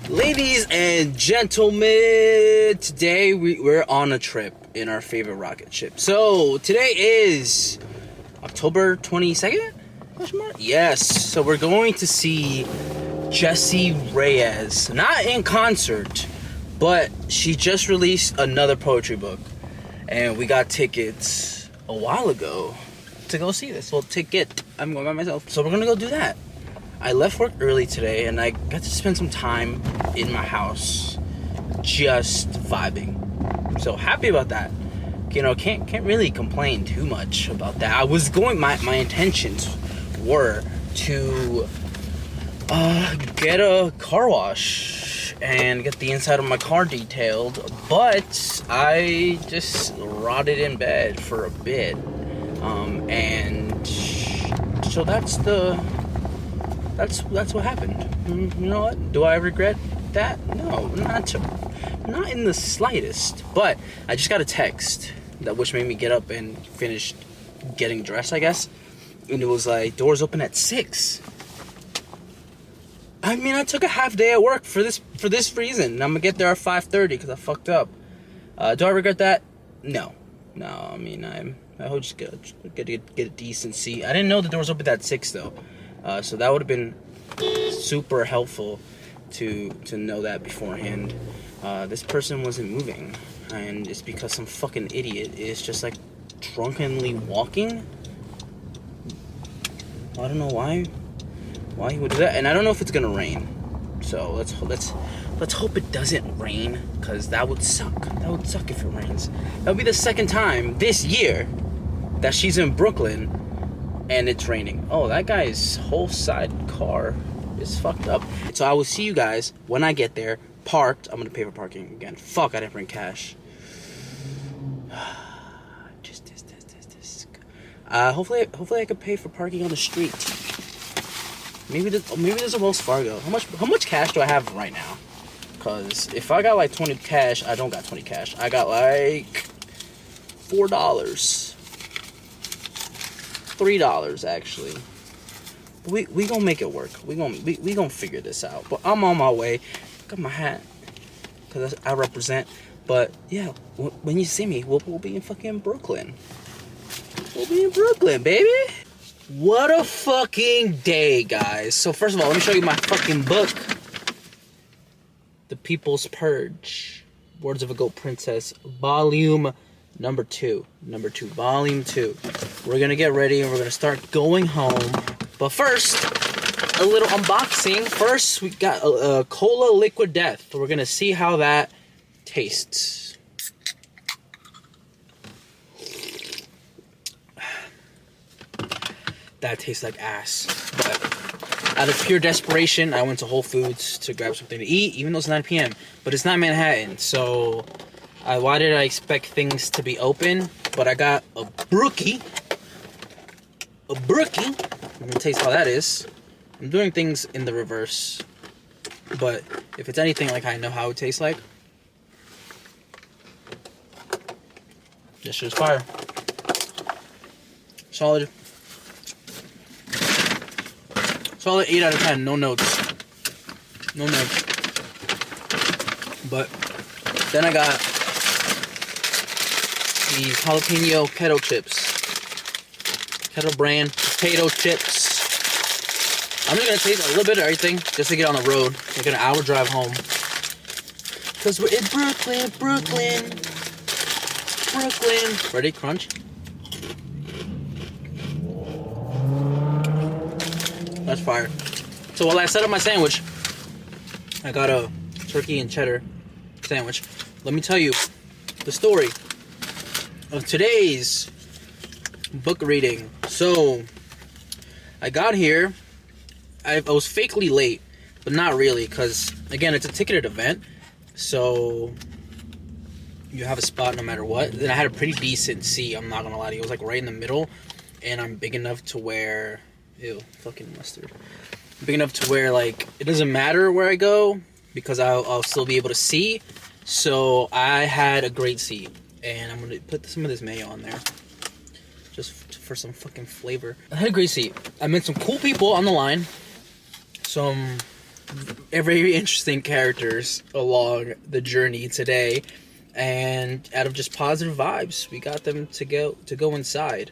Ladies and gentlemen, today we're on a trip in our favorite rocket ship. So today is October 22nd? Yes, so we're going to see Jessie Reyez. Not in concert, but she just released another poetry book. And we got tickets a while ago to go see this. Well, ticket, I'm going by myself. So we're gonna go do that. I left work early today and I got to spend some time in my house just vibing. So happy about that. You know, can't really complain too much about that. I was going, my intentions were to get a car wash and get the inside of my car detailed, but I just rotted in bed for a bit. And so that's what happened. You know what? Do I regret that? No, not in the slightest. But I just got a text which made me get up and finish getting dressed, I guess. And it was like, doors open at 6. I mean, I took a half day at work for this reason. And I'm gonna get there at 5:30 because I fucked up. Do I regret that? No. I mean, I hope just get a decent seat. I didn't know the doors opened at 6 though. So that would have been super helpful to know that beforehand. This person wasn't moving, and it's because some fucking idiot is just like drunkenly walking. I don't know why he would do that, and I don't know if it's gonna rain. So let's hope it doesn't rain, because that would suck. That would suck if it rains. That would be the second time this year that she's in Brooklyn and it's raining. Oh, that guy's whole side car is fucked up. So I will see you guys when I get there, parked. I'm gonna pay for parking again. Fuck, I didn't bring cash. Just this. Hopefully I could pay for parking on the street. Maybe there's a Wells Fargo. How much cash do I have right now? Cause if I got like 20 cash, I don't got 20 cash. I got like $4. $3 actually. We gonna make it work. We gonna figure this out. But I'm on my way. Got my hat because I represent. But yeah, when you see me, we'll be in fucking Brooklyn. We'll be in Brooklyn, baby. What a fucking day, guys. So first of all, let me show you my fucking book, The People's Purge, Words of a Goat Princess, volume Number 2, volume 2. We're gonna get ready and we're gonna start going home. But first, a little unboxing. First, we got a Cola Liquid Death. We're gonna see how that tastes. That tastes like ass. But out of pure desperation, I went to Whole Foods to grab something to eat, even though it's 9 p.m. But it's not Manhattan, so why did I expect things to be open? But I got a brookie. Let me taste how that is. I'm doing things in the reverse. But if it's anything like I know how it tastes like, this shit's fire. Solid 8 out of 10. No notes. But then I got these jalapeno kettle chips. Kettle brand potato chips. I'm just gonna taste a little bit of everything just to get on the road. Like an hour drive home. Cause we're in Brooklyn. Ready? Crunch. That's fire. So while I set up my sandwich, I got a turkey and cheddar sandwich. Let me tell you the story of today's book reading. So I got here. I was fakely late, but not really, because again, it's a ticketed event, so you have a spot no matter what. Then I had a pretty decent seat. I'm not gonna lie to you. It was like right in the middle, and I'm big enough to where, ew, fucking mustard. Big enough to where like it doesn't matter where I go because I'll still be able to see. So I had a great seat, and I'm gonna put some of this mayo on there, just for some fucking flavor. I had a great seat. I met some cool people on the line. Some very interesting characters along the journey today, and out of just positive vibes, we got them to go inside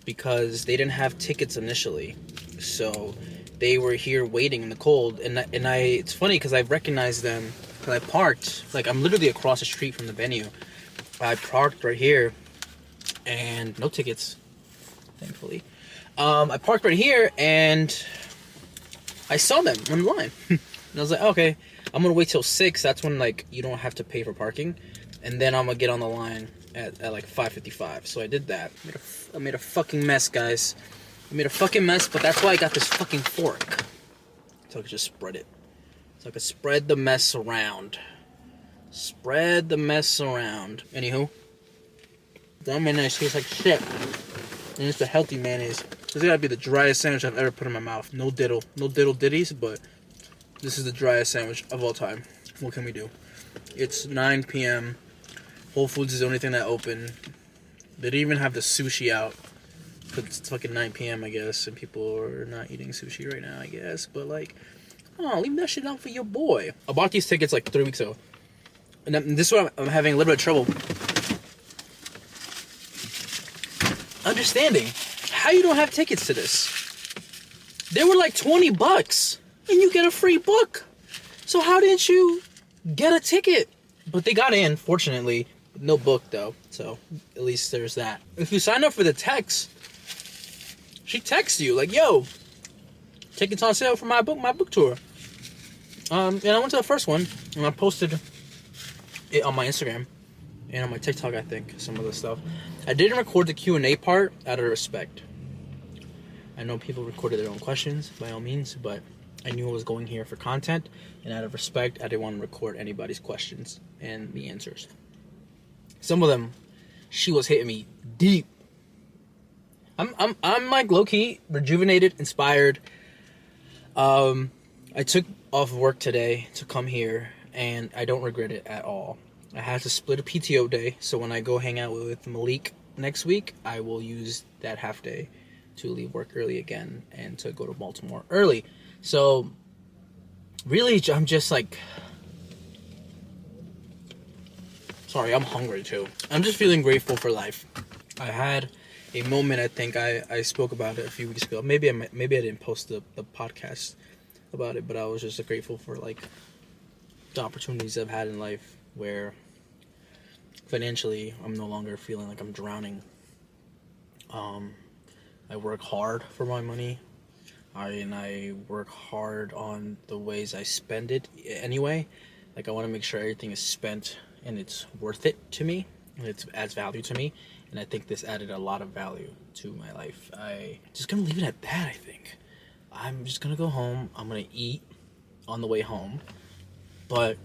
because they didn't have tickets initially, so they were here waiting in the cold. And I it's funny because I recognized them because I parked, like, I'm literally across the street from the venue. I parked right here, and no tickets, thankfully. I parked right here, and I saw them in line. And I was like, okay, I'm gonna wait till 6. That's when, like, you don't have to pay for parking. And then I'm gonna get on the line at like 5:55. So I did that. I made a fucking mess, guys. I made a fucking mess, but that's why I got this fucking fork. So I could just spread it. So I could spread the mess around. Spread the mess around. Anywho, that mayonnaise tastes like shit. And it's a healthy mayonnaise. This has gotta be the driest sandwich I've ever put in my mouth. No diddle ditties, but this is the driest sandwich of all time. What can we do? It's 9 p.m. Whole Foods is the only thing that open. They didn't even have the sushi out. Because it's fucking 9 p.m. I guess, and people are not eating sushi right now, I guess. But like, oh, leave that shit out for your boy. I bought these tickets like 3 weeks ago. And this is what I'm having a little bit of trouble understanding. How you don't have tickets to this? They were like $20, and you get a free book. So how didn't you get a ticket? But they got in, fortunately. No book though, so at least there's that. If you sign up for the text, she texts you like, "Yo, tickets on sale for my book tour." And I went to the first one, and I posted it on my Instagram and on my TikTok. I think some of the stuff. I didn't record the Q&A part out of respect. I know people recorded their own questions, by all means, but I knew I was going here for content, and out of respect, I didn't want to record anybody's questions and the answers. Some of them, she was hitting me deep. I'm like low-key rejuvenated, inspired. I took off work today to come here, and I don't regret it at all. I had to split a PTO day, so when I go hang out with Malik next week, I will use that half day to leave work early again and to go to Baltimore early. So really, I'm just like, sorry, I'm hungry too. I'm just feeling grateful for life. I had a moment, I think I spoke about it a few weeks ago. Maybe I didn't post the podcast about it, but I was just grateful for like the opportunities I've had in life where financially I'm no longer feeling like I'm drowning. I work hard for my money. I work hard on the ways I spend it anyway. Like, I want to make sure everything is spent and it's worth it to me, and it adds value to me. And I think this added a lot of value to my life. I just gonna leave it at that. I think I'm just gonna go home. I'm gonna eat on the way home, but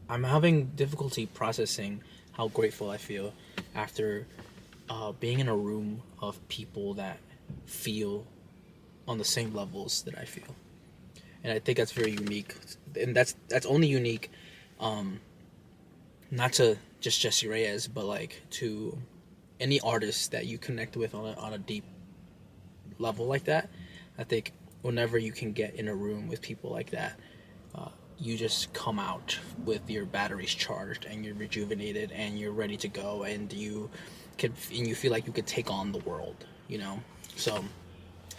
I'm having difficulty processing how grateful I feel after being in a room of people that feel on the same levels that I feel. And I think that's very unique. And that's only unique, not to just Jessie Reyez, but like to any artist that you connect with on a deep level like that. I think whenever you can get in a room with people like that, you just come out with your batteries charged and you're rejuvenated and you're ready to go, and you feel like you could take on the world, you know? So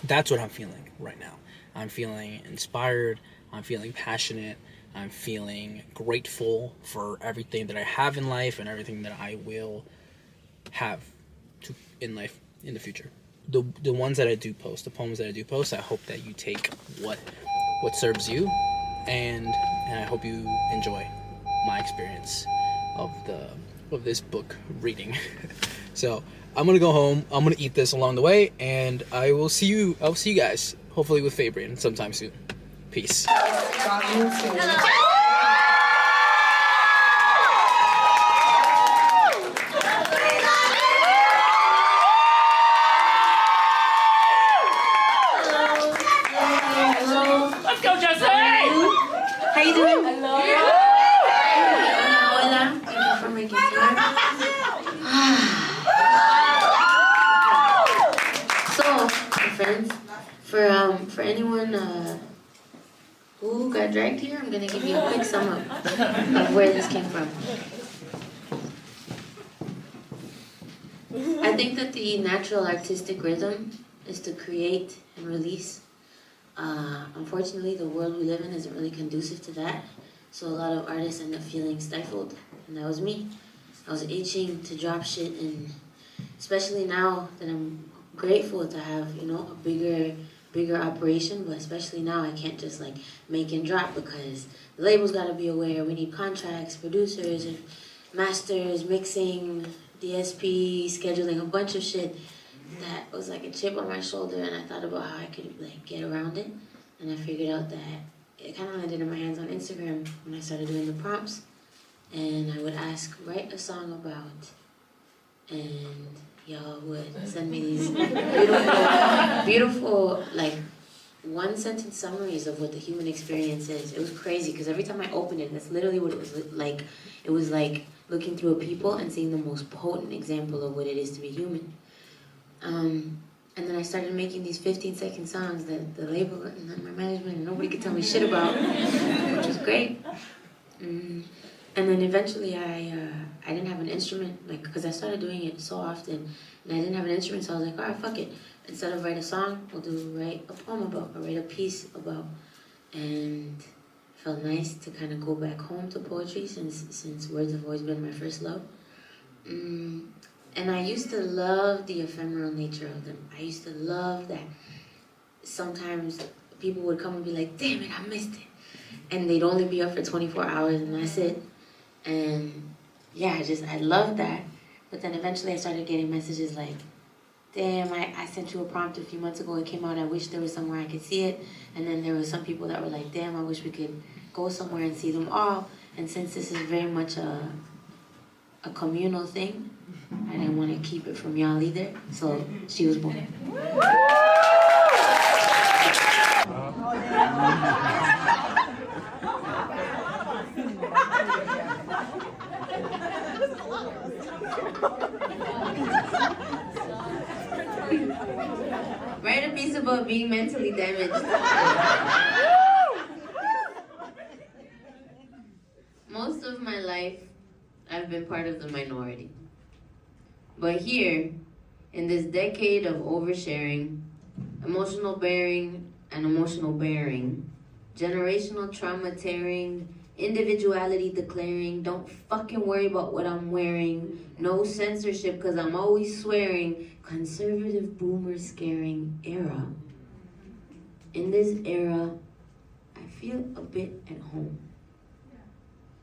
that's what I'm feeling right now. I'm feeling inspired. I'm feeling passionate. I'm feeling grateful for everything that I have in life and everything that I will have in life in the future. The ones that I do post, the poems that I do post, I hope that you take what serves you, and I hope you enjoy my experience of this book reading. So I'm gonna go home. I'm gonna eat this along the way, and I'll see you guys hopefully with Fabian sometime soon. Peace. Let's go, Jessie! How you doing? Hello. Hola. Thank you for making time. So, my friends, for anyone who got dragged here, I'm gonna give you a quick sum up of where this came from. I think that the natural artistic rhythm is to create and release. Unfortunately, the world we live in isn't really conducive to that. So a lot of artists end up feeling stifled, and that was me. I was itching to drop shit, and especially now that I'm grateful to have, you know, a bigger operation, but especially now I can't just like make and drop because the label's gotta be aware. We need contracts, producers, and masters, mixing, DSP, scheduling, a bunch of shit that was like a chip on my shoulder, and I thought about how I could like get around it, and I figured out that it kind of landed in my hands on Instagram when I started doing the prompts, and I would ask, write a song about, and y'all would send me these beautiful, like, one-sentence summaries of what the human experience is. It was crazy, because every time I opened it, that's literally what it was like. It was like looking through a peephole and seeing the most potent example of what it is to be human. And then I started making these 15-second songs that the label and my management and nobody could tell me shit about, which was great. And then eventually I didn't have an instrument, like, because I started doing it so often, and I didn't have an instrument, so I was like, all right, fuck it. Instead of write a song, write a poem about, or write a piece about. And it felt nice to kind of go back home to poetry since words have always been my first love. And I used to love the ephemeral nature of them. I used to love that sometimes people would come and be like, damn it, I missed it. And they'd only be up for 24 hours and that's it. And yeah, I loved that. But then eventually I started getting messages like, damn, I sent you a prompt a few months ago, it came out, I wish there was somewhere I could see it. And then there were some people that were like, damn, I wish we could go somewhere and see them all. And since this is very much a communal thing, I didn't want to keep it from y'all either, so she was born. Write a piece about being mentally damaged. Most of my life, I've been part of the minority. But here, in this decade of oversharing, emotional bearing and emotional bearing, generational trauma tearing, individuality declaring, don't fucking worry about what I'm wearing, no censorship cause I'm always swearing, conservative boomer scaring era. In this era, I feel a bit at home.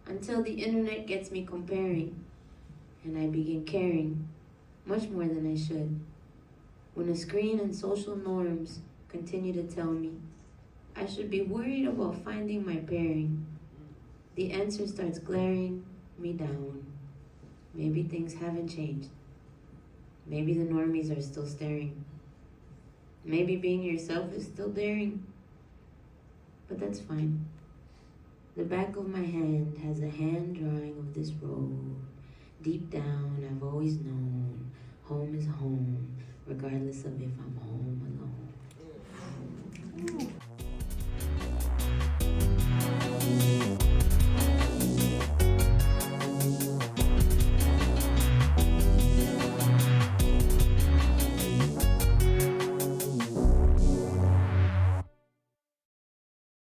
Until the internet gets me comparing, and I begin caring much more than I should. When a screen and social norms continue to tell me I should be worried about finding my bearing, the answer starts glaring me down. Maybe things haven't changed. Maybe the normies are still staring. Maybe being yourself is still daring. But that's fine. The back of my hand has a hand drawing of this road. Deep down, I've always known home is home, regardless of if I'm home alone.